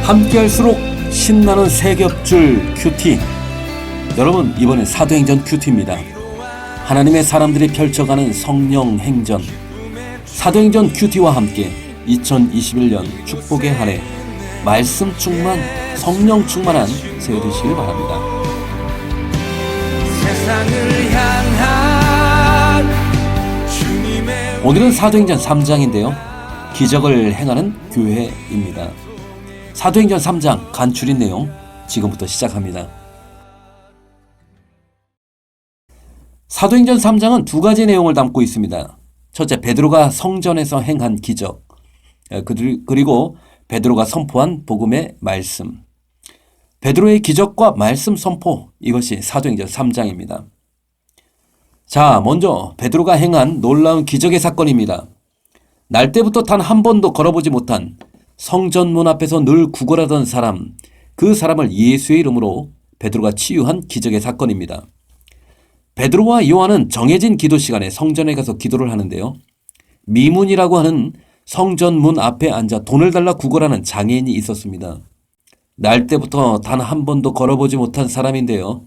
함께할수록 신나는 세겹줄 큐티. 여러분, 이번엔 사도행전 큐티입니다. 하나님의 사람들이 펼쳐가는 성령 행전. 사도행전 큐티와 함께 2021년 축복의 한 해 말씀 충만, 성령 충만한 새해 되시길 바랍니다. 오늘은 사도행전 3장인데요. 기적을 행하는 교회입니다. 사도행전 3장 간추린 내용 지금부터 시작합니다. 사도행전 3장은 두 가지 내용을 담고 있습니다. 첫째, 베드로가 성전에서 행한 기적, 그리고 베드로가 선포한 복음의 말씀. 베드로의 기적과 말씀 선포, 이것이 사도행전 3장입니다. 자, 먼저 베드로가 행한 놀라운 기적의 사건입니다. 날 때부터 단 한 번도 걸어보지 못한 성전 문 앞에서 늘 구걸하던 사람, 그 사람을 예수의 이름으로 베드로가 치유한 기적의 사건입니다. 베드로와 요한은 정해진 기도 시간에 성전에 가서 기도를 하는데요. 미문이라고 하는 성전 문 앞에 앉아 돈을 달라 구걸하는 장애인이 있었습니다. 날 때부터 단 한 번도 걸어보지 못한 사람인데요.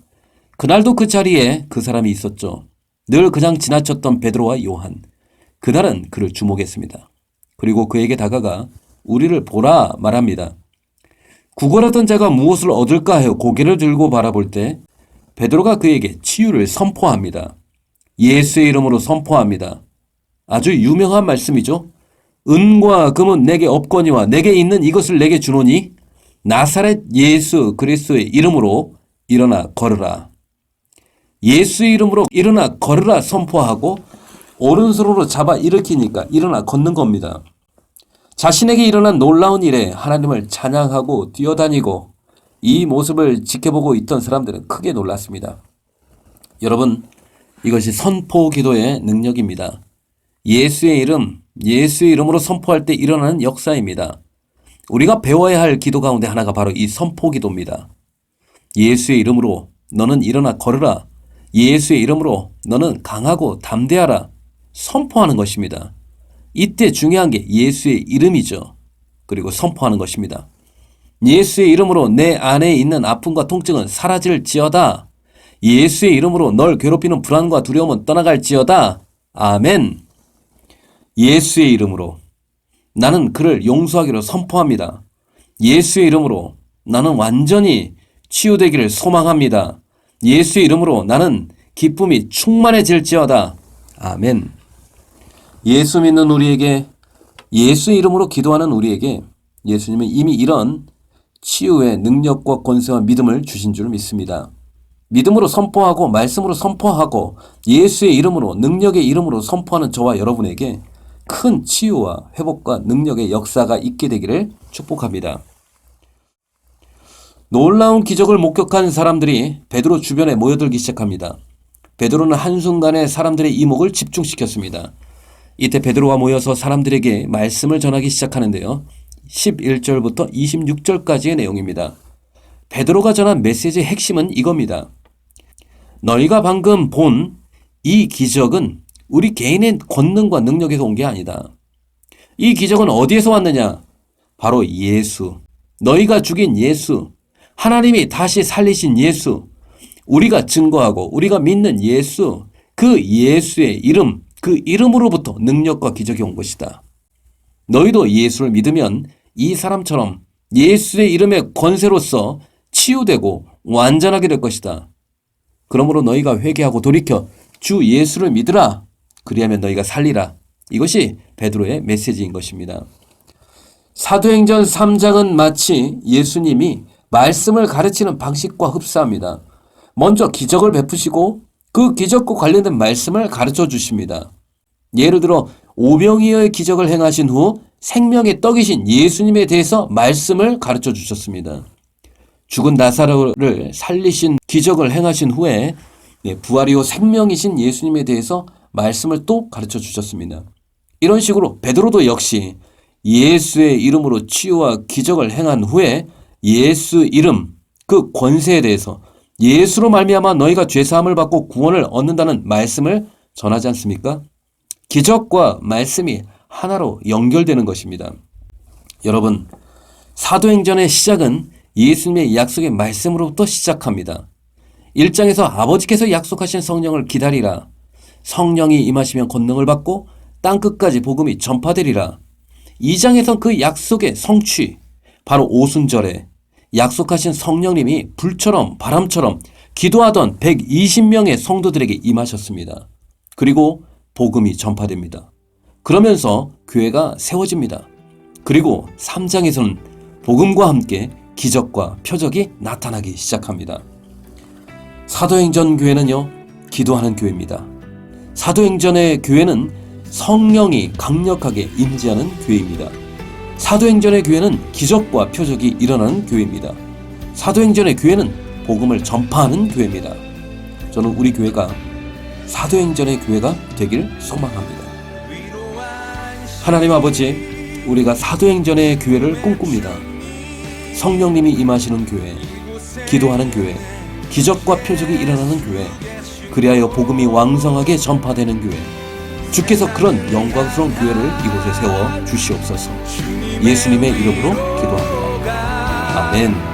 그날도 그 자리에 그 사람이 있었죠. 늘 그냥 지나쳤던 베드로와 요한. 그날은 그를 주목했습니다. 그리고 그에게 다가가 우리를 보라 말합니다. 구걸하던 자가 무엇을 얻을까 하여 고개를 들고 바라볼 때 베드로가 그에게 치유를 선포합니다. 예수의 이름으로 선포합니다. 아주 유명한 말씀이죠. 은과 금은 내게 없거니와 내게 있는 이것을 내게 주노니 나사렛 예수 그리스도의 이름으로 일어나 걸으라. 예수의 이름으로 일어나 걸으라 선포하고 오른손으로 잡아 일으키니까 일어나 걷는 겁니다. 자신에게 일어난 놀라운 일에 하나님을 찬양하고 뛰어다니고 이 모습을 지켜보고 있던 사람들은 크게 놀랐습니다. 여러분, 이것이 선포 기도의 능력입니다. 예수의 이름으로 선포할 때 일어나는 역사입니다. 우리가 배워야 할 기도 가운데 하나가 바로 이 선포 기도입니다. 예수의 이름으로 너는 일어나 걸으라. 예수의 이름으로 너는 강하고 담대하라. 선포하는 것입니다. 이때 중요한 게 예수의 이름이죠. 그리고 선포하는 것입니다. 예수의 이름으로 내 안에 있는 아픔과 통증은 사라질지어다. 예수의 이름으로 널 괴롭히는 불안과 두려움은 떠나갈지어다. 아멘. 예수의 이름으로 나는 그를 용서하기로 선포합니다. 예수의 이름으로 나는 완전히 치유되기를 소망합니다. 예수의 이름으로 나는 기쁨이 충만해질지어다. 아멘. 예수 믿는 우리에게, 예수의 이름으로 기도하는 우리에게 예수님은 이미 이런 치유의 능력과 권세와 믿음을 주신 줄 믿습니다. 믿음으로 선포하고 말씀으로 선포하고 예수의 이름으로, 능력의 이름으로 선포하는 저와 여러분에게 큰 치유와 회복과 능력의 역사가 있게 되기를 축복합니다. 놀라운 기적을 목격한 사람들이 베드로 주변에 모여들기 시작합니다. 베드로는 한순간에 사람들의 이목을 집중시켰습니다. 이때 베드로가 모여서 사람들에게 말씀을 전하기 시작하는데요. 11절부터 26절까지의 내용입니다. 베드로가 전한 메시지의 핵심은 이겁니다. 너희가 방금 본 이 기적은 우리 개인의 권능과 능력에서 온 게 아니다. 이 기적은 어디에서 왔느냐? 바로 예수. 너희가 죽인 예수. 하나님이 다시 살리신 예수. 우리가 증거하고 우리가 믿는 예수. 그 예수의 이름, 그 이름으로부터 능력과 기적이 온 것이다. 너희도 예수를 믿으면 이 사람처럼 예수의 이름의 권세로서 치유되고 완전하게 될 것이다. 그러므로 너희가 회개하고 돌이켜 주 예수를 믿으라. 그리하면 너희가 살리라. 이것이 베드로의 메시지인 것입니다. 사도행전 3장은 마치 예수님이 말씀을 가르치는 방식과 흡사합니다. 먼저 기적을 베푸시고 그 기적과 관련된 말씀을 가르쳐 주십니다. 예를 들어 오병이어의 기적을 행하신 후 생명의 떡이신 예수님에 대해서 말씀을 가르쳐 주셨습니다. 죽은 나사로를 살리신 기적을 행하신 후에 부활이요 생명이신 예수님에 대해서 말씀을 또 가르쳐 주셨습니다. 이런 식으로 베드로도 역시 예수의 이름으로 치유와 기적을 행한 후에 예수 이름, 그 권세에 대해서 예수로 말미암아 너희가 죄사함을 받고 구원을 얻는다는 말씀을 전하지 않습니까? 기적과 말씀이 하나로 연결되는 것입니다. 여러분, 사도행전의 시작은 예수님의 약속의 말씀으로부터 시작합니다. 1장에서 아버지께서 약속하신 성령을 기다리라. 성령이 임하시면 권능을 받고 땅끝까지 복음이 전파되리라. 2장에선 그 약속의 성취, 바로 오순절에 약속하신 성령님이 불처럼 바람처럼 기도하던 120명의 성도들에게 임하셨습니다. 그리고 복음이 전파됩니다. 그러면서 교회가 세워집니다. 그리고 3장에서는 복음과 함께 기적과 표적이 나타나기 시작합니다. 사도행전 교회는요, 기도하는 교회입니다. 사도행전의 교회는 성령이 강력하게 임재하는 교회입니다. 사도행전의 교회는 기적과 표적이 일어나는 교회입니다. 사도행전의 교회는 복음을 전파하는 교회입니다. 저는 우리 교회가 사도행전의 교회가 되길 소망합니다. 하나님 아버지, 우리가 사도행전의 교회를 꿈꿉니다. 성령님이 임하시는 교회, 기도하는 교회, 기적과 표적이 일어나는 교회, 그리하여 복음이 왕성하게 전파되는 교회, 주께서 그런 영광스러운 교회를 이곳에 세워 주시옵소서. 예수님의 이름으로 기도합니다. 아멘.